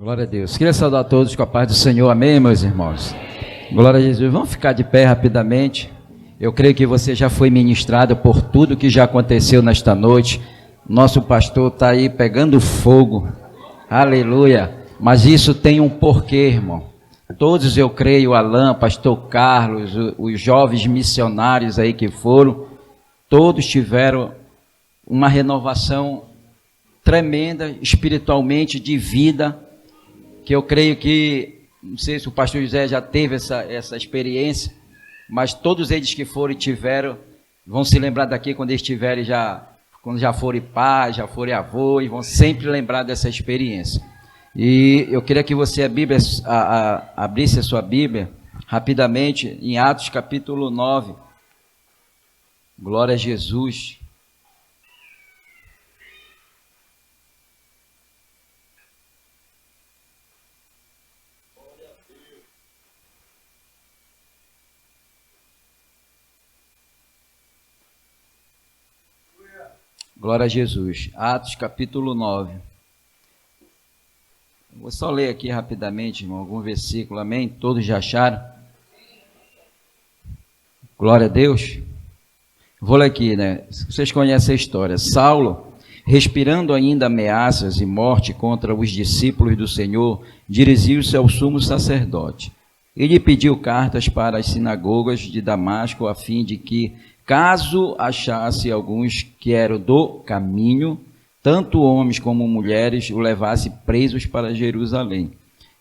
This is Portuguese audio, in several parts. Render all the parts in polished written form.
Glória a Deus. Queria saudar a todos com a paz do Senhor. Amém, meus irmãos? Glória a Jesus. Vamos ficar de pé rapidamente. Eu creio que você já foi ministrado por tudo que já aconteceu nesta noite. Nosso pastor está aí pegando fogo. Aleluia. Mas isso tem um porquê, irmão. Todos, eu creio, Alain, pastor Carlos, os jovens missionários aí que foram, todos tiveram uma renovação tremenda, espiritualmente, de vida, que eu creio que, não sei se o pastor José já teve essa experiência, mas todos eles que foram e tiveram, vão se lembrar daqui quando eles tiverem quando já forem pai, já forem avô, e vão sempre lembrar dessa experiência. E eu queria que você abrisse a sua Bíblia rapidamente em Atos capítulo 9. Glória a Jesus. Glória a Jesus. Atos capítulo 9. Vou só ler aqui rapidamente, irmão, algum versículo, amém? Todos já acharam? Glória a Deus. Vou ler aqui, né? Vocês conhecem a história. Saulo, respirando ainda ameaças e morte contra os discípulos do Senhor, dirigiu-se ao sumo sacerdote. Ele pediu cartas para as sinagogas de Damasco, a fim de que, caso achasse alguns que eram do caminho, tanto homens como mulheres, o levasse presos para Jerusalém.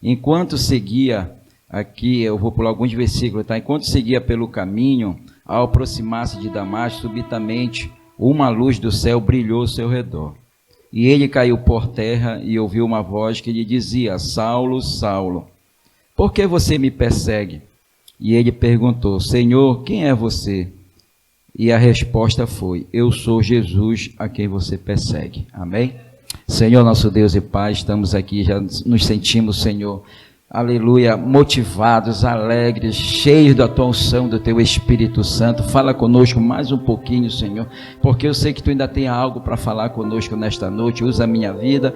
Enquanto seguia, aqui eu vou pular alguns versículos, tá? Enquanto seguia pelo caminho, ao aproximar-se de Damasco, subitamente uma luz do céu brilhou ao seu redor. E ele caiu por terra e ouviu uma voz que lhe dizia: Saulo, Saulo, por que você me persegue? E ele perguntou: Senhor, quem é você? E a resposta foi: eu sou Jesus a quem você persegue. Amém? Senhor, nosso Deus e Pai, estamos aqui, já nos sentimos, Senhor, aleluia, motivados, alegres, cheios da tua unção, do teu Espírito Santo. Fala conosco mais um pouquinho, Senhor, porque eu sei que tu ainda tem algo para falar conosco nesta noite. Usa a minha vida,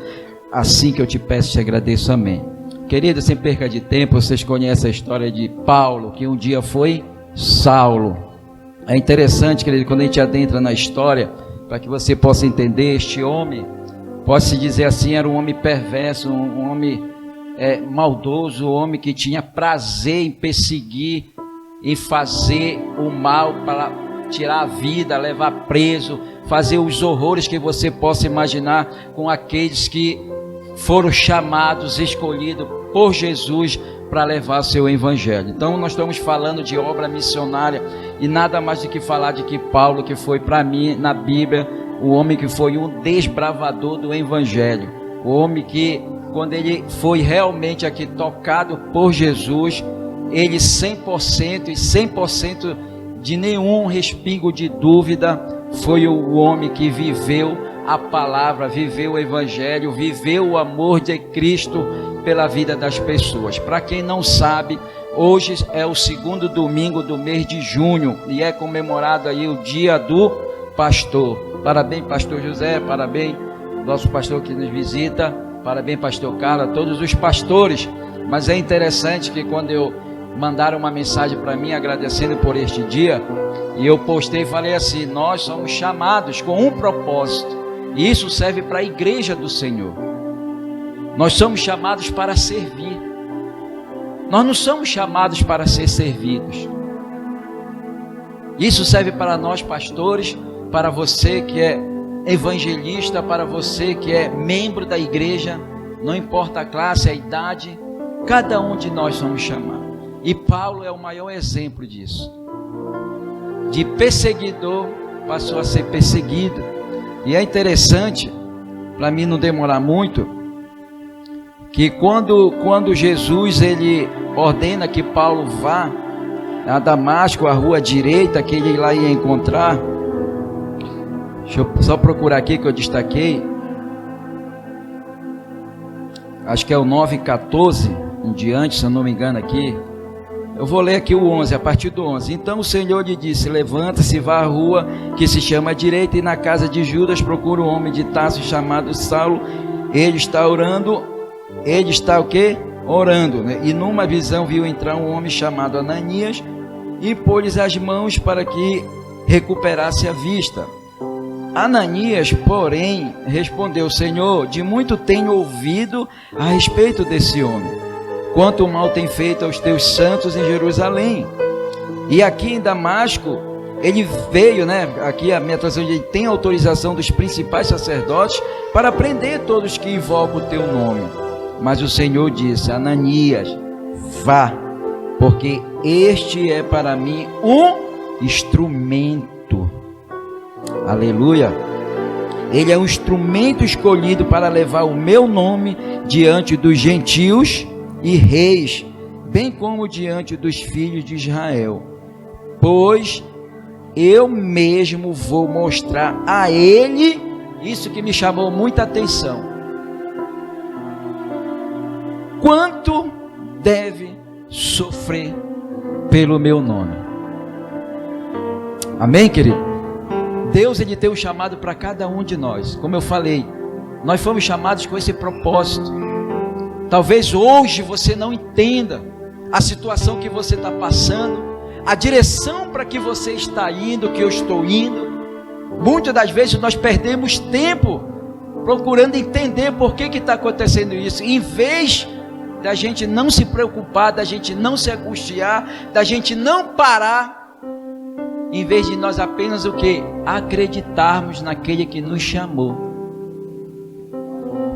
assim que eu te peço e te agradeço. Amém. Querido, sem perca de tempo, vocês conhecem a história de Paulo, que um dia foi Saulo. É interessante, querido, quando a gente adentra na história, para que você possa entender, este homem, pode-se dizer assim, era um homem perverso, um homem maldoso, um homem que tinha prazer em perseguir, em fazer o mal para tirar a vida, levar preso, fazer os horrores que você possa imaginar com aqueles que foram chamados, escolhidos por Jesus para levar o seu evangelho. Então nós estamos falando de obra missionária e nada mais do que falar de que Paulo, que foi para mim na Bíblia o homem que foi um desbravador do evangelho, o homem que, quando ele foi realmente aqui tocado por Jesus, ele 100% e 100% de nenhum respingo de dúvida, foi o homem que viveu a palavra, viveu o evangelho, viveu o amor de Cristo pela vida das pessoas. Para quem não sabe, hoje é o segundo domingo do mês de junho e é comemorado aí o dia do pastor. Parabéns, pastor José, parabéns, nosso pastor que nos visita, parabéns, pastor Carlos, a todos os pastores. Mas é interessante que quando eu mandaram uma mensagem para mim agradecendo por este dia, e eu postei e falei assim: nós somos chamados com um propósito, e isso serve para a igreja do Senhor. Nós somos chamados para servir. Nós não somos chamados para ser servidos. Isso serve para nós pastores, para você que é evangelista, para você que é membro da igreja, não importa a classe, a idade, cada um de nós somos chamados. E Paulo é o maior exemplo disso. De perseguidor passou a ser perseguido. E é interessante, para mim não demorar muito, que quando Jesus ele ordena que Paulo vá a Damasco, a rua direita, que ele lá ia encontrar, deixa eu só procurar aqui que eu destaquei, acho que é o 9:14 em diante, se eu não me engano aqui, eu vou ler aqui o 11, a partir do 11. Então o Senhor lhe disse: levanta-se, vá à rua que se chama direita, e na casa de Judas procura um homem de Tarso chamado Saulo, ele está orando ele está o quê? Orando, né? E numa visão viu entrar um homem chamado Ananias e pôs-lhes as mãos para que recuperasse a vista. Ananias, porém, respondeu: Senhor, de muito tenho ouvido a respeito desse homem, quanto mal tem feito aos teus santos em Jerusalém. E aqui em Damasco, ele veio, né? Aqui a minha tradução diz: tem autorização dos principais sacerdotes para prender todos que invocam o teu nome. Mas o Senhor disse: Ananias, vá, porque este é para mim um instrumento. Aleluia. Ele é um instrumento escolhido para levar o meu nome diante dos gentios e reis, bem como diante dos filhos de Israel. Pois eu mesmo vou mostrar a ele, isso que me chamou muita atenção, quanto deve sofrer pelo meu nome. Amém, querido? Deus, ele tem um chamado para cada um de nós. Como eu falei, nós fomos chamados com esse propósito. Talvez hoje você não entenda a situação que você está passando, a direção para que você está indo, que eu estou indo. Muitas das vezes nós perdemos tempo procurando entender por que está acontecendo isso, em vez da gente não se preocupar, da gente não se angustiar, da gente não parar, em vez de nós apenas o que? Acreditarmos naquele que nos chamou.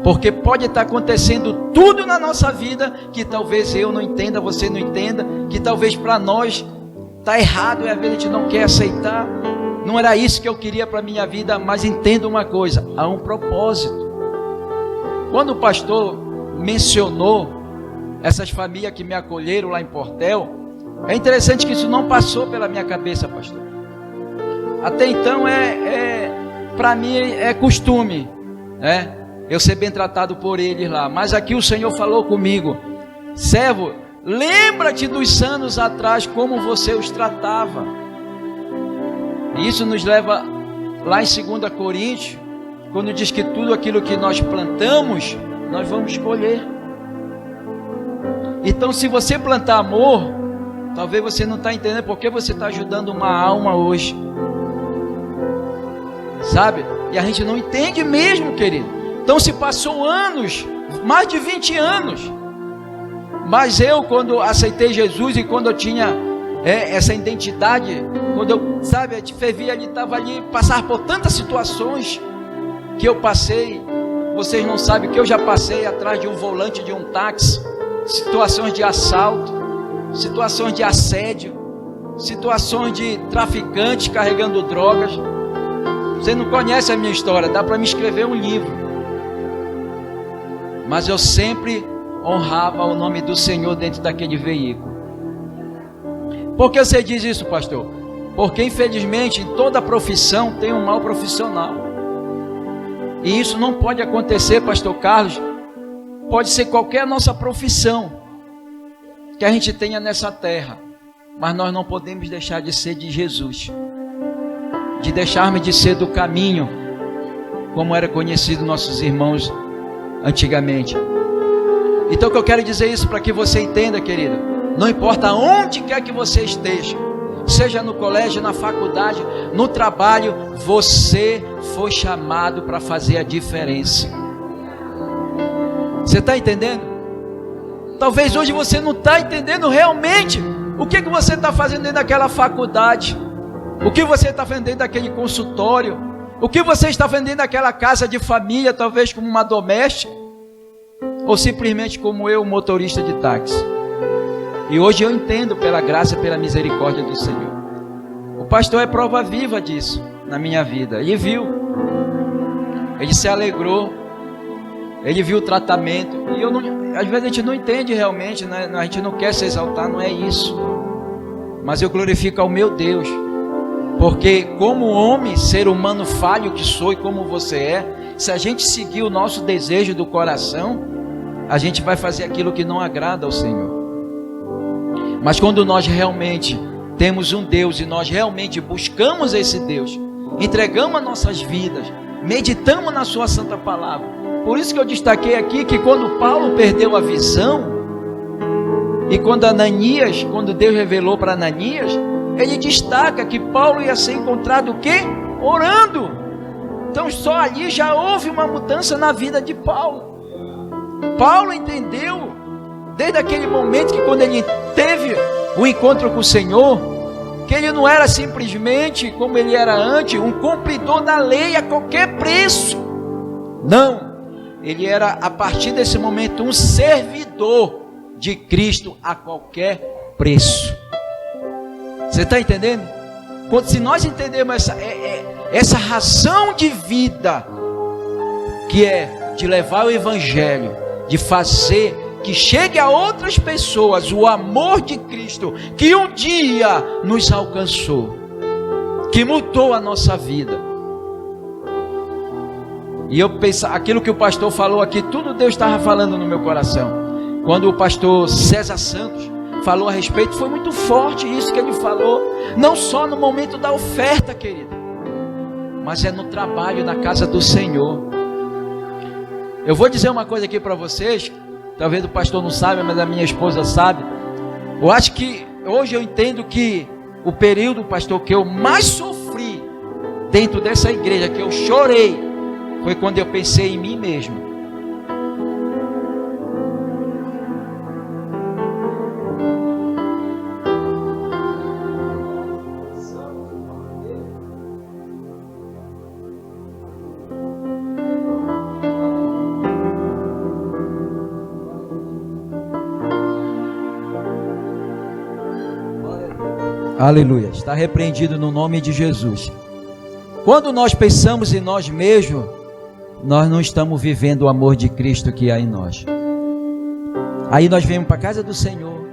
Porque pode estar acontecendo tudo na nossa vida que talvez eu não entenda, você não entenda, que talvez para nós está errado e às vezes a gente não quer aceitar. Não era isso que eu queria para a minha vida, mas entenda uma coisa: há um propósito. Quando o pastor mencionou essas famílias que me acolheram lá em Portel, é interessante que isso não passou pela minha cabeça, pastor. Até então para mim é costume, né? Eu ser bem tratado por eles lá. Mas aqui o Senhor falou comigo: servo, lembra-te dos anos atrás como você os tratava. E isso nos leva lá em 2 Coríntios, quando diz que tudo aquilo que nós plantamos, nós vamos colher. Então, se você plantar amor, talvez você não está entendendo porque você está ajudando uma alma hoje, sabe? E a gente não entende mesmo, querido. Então se passou anos, mais de 20 anos, mas eu, quando aceitei Jesus e quando eu tinha essa identidade, quando eu, sabe, te fervia ali, estava ali, passar por tantas situações que eu passei, vocês não sabem o que eu já passei atrás de um volante de um táxi, situações de assalto, situações de assédio, situações de traficantes carregando drogas. Você não conhece a minha história, dá para me escrever um livro. Mas eu sempre honrava o nome do Senhor dentro daquele veículo. Por que você diz isso, pastor? Porque infelizmente em toda profissão tem um mau profissional. E isso não pode acontecer, pastor Carlos. Pode ser qualquer nossa profissão que a gente tenha nessa terra, mas nós não podemos deixar de ser de Jesus, de deixarmos de ser do caminho, como era conhecido nossos irmãos antigamente. Então o que eu quero dizer isso para que você entenda, querido, não importa onde quer que você esteja, seja no colégio, na faculdade, no trabalho, você foi chamado para fazer a diferença. Você está entendendo? Talvez hoje você não está entendendo realmente o que você está fazendo dentro daquela faculdade, o que você está fazendo dentro daquele consultório, o que você está fazendo dentro daquela casa de família, talvez como uma doméstica, ou simplesmente como eu, motorista de táxi. E hoje eu entendo pela graça e pela misericórdia do Senhor. O pastor é prova viva disso na minha vida. Ele viu, ele se alegrou, ele viu o tratamento. E eu não, às vezes a gente não entende realmente, né? A gente não quer se exaltar, não é isso. Mas eu glorifico ao meu Deus, porque como homem, ser humano falho que sou e como você é, se a gente seguir o nosso desejo do coração, a gente vai fazer aquilo que não agrada ao Senhor. Mas quando nós realmente temos um Deus e nós realmente buscamos esse Deus, entregamos as nossas vidas, meditamos na sua santa palavra, Por isso que eu destaquei aqui que quando Paulo perdeu a visão, e quando Deus revelou para Ananias, ele destaca que Paulo ia ser encontrado o quê? Orando. Então só ali já houve uma mudança na vida de Paulo. Paulo entendeu, desde aquele momento que quando ele teve o encontro com o Senhor, que ele não era simplesmente, como ele era antes, um cumpridor da lei a qualquer preço. Não, ele era a partir desse momento um servidor de Cristo a qualquer preço. Você está entendendo? Se nós entendermos essa razão de vida, que é de levar o Evangelho, de fazer que chegue a outras pessoas o amor de Cristo, que um dia nos alcançou, que mudou a nossa vida. E eu penso, aquilo que o pastor falou aqui, tudo Deus estava falando no meu coração. Quando o pastor César Santos falou a respeito, foi muito forte isso que ele falou, não só no momento da oferta, querido, mas é no trabalho na casa do Senhor. Eu vou dizer uma coisa aqui para vocês, talvez o pastor não saiba, mas a minha esposa sabe. Eu acho que hoje eu entendo que o período, pastor, que eu mais sofri dentro dessa igreja, que eu chorei, foi quando eu pensei em mim mesmo. Aleluia, está repreendido no nome de Jesus. Quando nós pensamos em nós mesmos, nós não estamos vivendo o amor de Cristo que há em nós. Aí nós vemos para a casa do Senhor,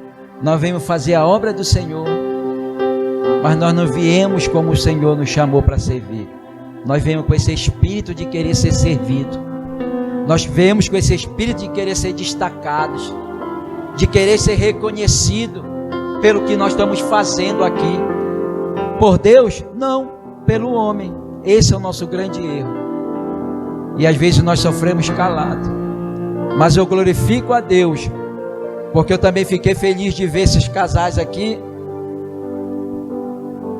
nós vemos fazer a obra do Senhor, mas nós não viemos como o Senhor nos chamou para servir. Nós viemos com esse espírito de querer ser servido. Nós viemos com esse espírito de querer ser destacados, de querer ser reconhecido pelo que nós estamos fazendo aqui. Por Deus? Não, pelo homem. Esse é o nosso grande erro. E às vezes nós sofremos calado. Mas eu glorifico a Deus, porque eu também fiquei feliz de ver esses casais aqui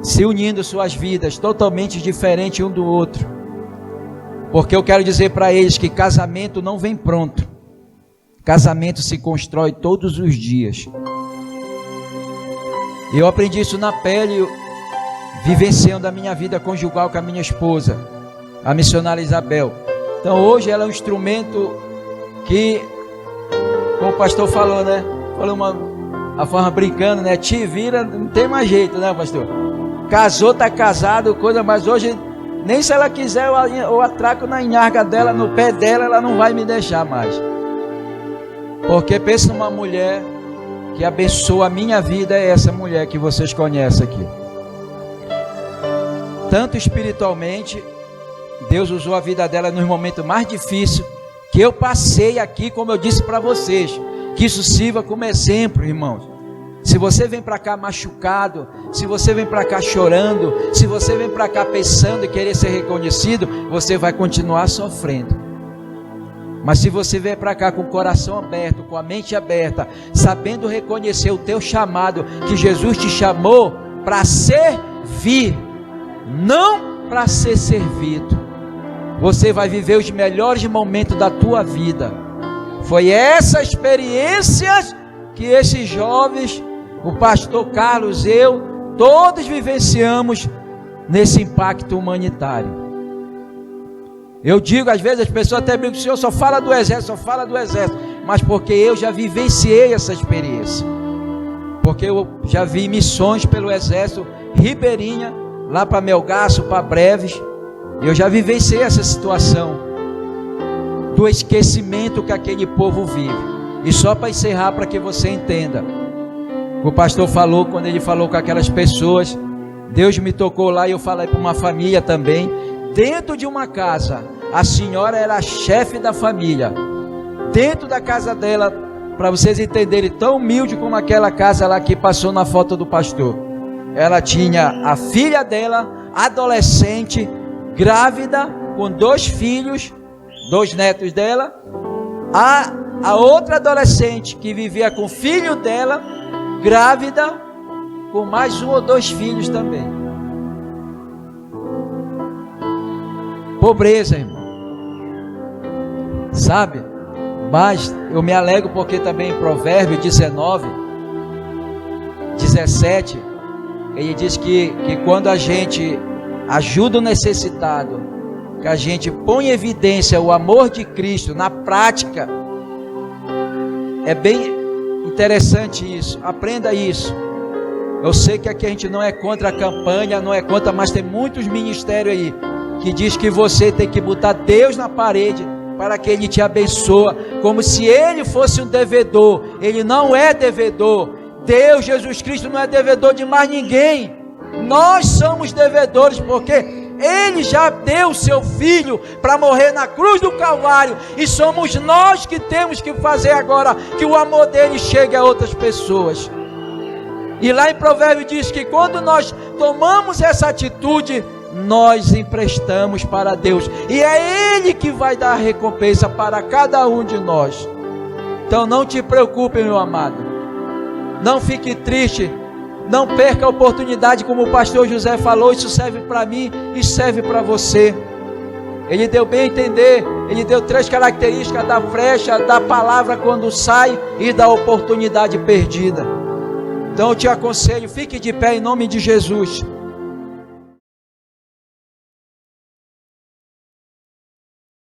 se unindo suas vidas totalmente diferentes um do outro. Porque eu quero dizer para eles que casamento não vem pronto. Casamento se constrói todos os dias. E eu aprendi isso na pele, vivenciando a minha vida conjugal com a minha esposa, a missionária Isabel. Então hoje ela é um instrumento que, como o pastor falou, né? Falou a forma brincando, né? Te vira, não tem mais jeito, né, pastor? Casou, tá casado, coisa, mas hoje, nem se ela quiser, eu atraco na enharga dela, no pé dela, ela não vai me deixar mais. Porque pensa numa mulher que abençoa a minha vida, é essa mulher que vocês conhecem aqui. Tanto espiritualmente, Deus usou a vida dela nos momentos mais difíceis que eu passei aqui, como eu disse para vocês, que isso sirva como exemplo, irmãos. Se você vem para cá machucado, se você vem para cá chorando, se você vem para cá pensando em querer ser reconhecido, você vai continuar sofrendo. Mas se você vier para cá com o coração aberto, com a mente aberta, sabendo reconhecer o teu chamado, que Jesus te chamou para servir, não para ser servido, você vai viver os melhores momentos da tua vida. Foi essa experiência que esses jovens, o pastor Carlos, eu, todos vivenciamos nesse impacto humanitário. Eu digo, às vezes as pessoas até brincam, o senhor só fala do exército, mas porque eu já vivenciei essa experiência, porque eu já vi missões pelo exército, Ribeirinha, lá para Melgaço, para Breves, eu já vivenciei essa situação, do esquecimento que aquele povo vive. E só para encerrar, para que você entenda, o pastor falou, quando ele falou com aquelas pessoas, Deus me tocou lá, e eu falei para uma família também, dentro de uma casa, a senhora era a chefe da família, dentro da casa dela, para vocês entenderem, tão humilde como aquela casa lá que passou na foto do pastor, ela tinha a filha dela, adolescente, grávida, com 2 filhos, 2 netos dela, a outra adolescente que vivia com o filho dela, grávida, com mais 1 ou 2 filhos também. Pobreza, irmão. Sabe? Mas eu me alegro porque também em Provérbios 19, 17, ele diz que quando a gente ajuda o necessitado, que a gente põe em evidência o amor de Cristo na prática, é bem interessante isso. Aprenda isso. Eu sei que aqui a gente não é contra a campanha, não é contra, mas tem muitos ministérios aí que diz que você tem que botar Deus na parede para que Ele te abençoe, como se Ele fosse um devedor. Ele não é devedor. Deus, Jesus Cristo, não é devedor de mais ninguém. Nós somos devedores, porque Ele já deu o seu Filho para morrer na cruz do Calvário, e somos nós que temos que fazer agora que o amor dele chegue a outras pessoas. E lá em Provérbios diz que quando nós tomamos essa atitude, nós emprestamos para Deus, e é Ele que vai dar a recompensa para cada um de nós. Então não te preocupe, meu amado, não fique triste, não perca a oportunidade, como o pastor José falou. Isso serve para mim e serve para você. Ele deu bem a entender, ele deu 3 características da flecha, da palavra quando sai e da oportunidade perdida. Então eu te aconselho, fique de pé em nome de Jesus.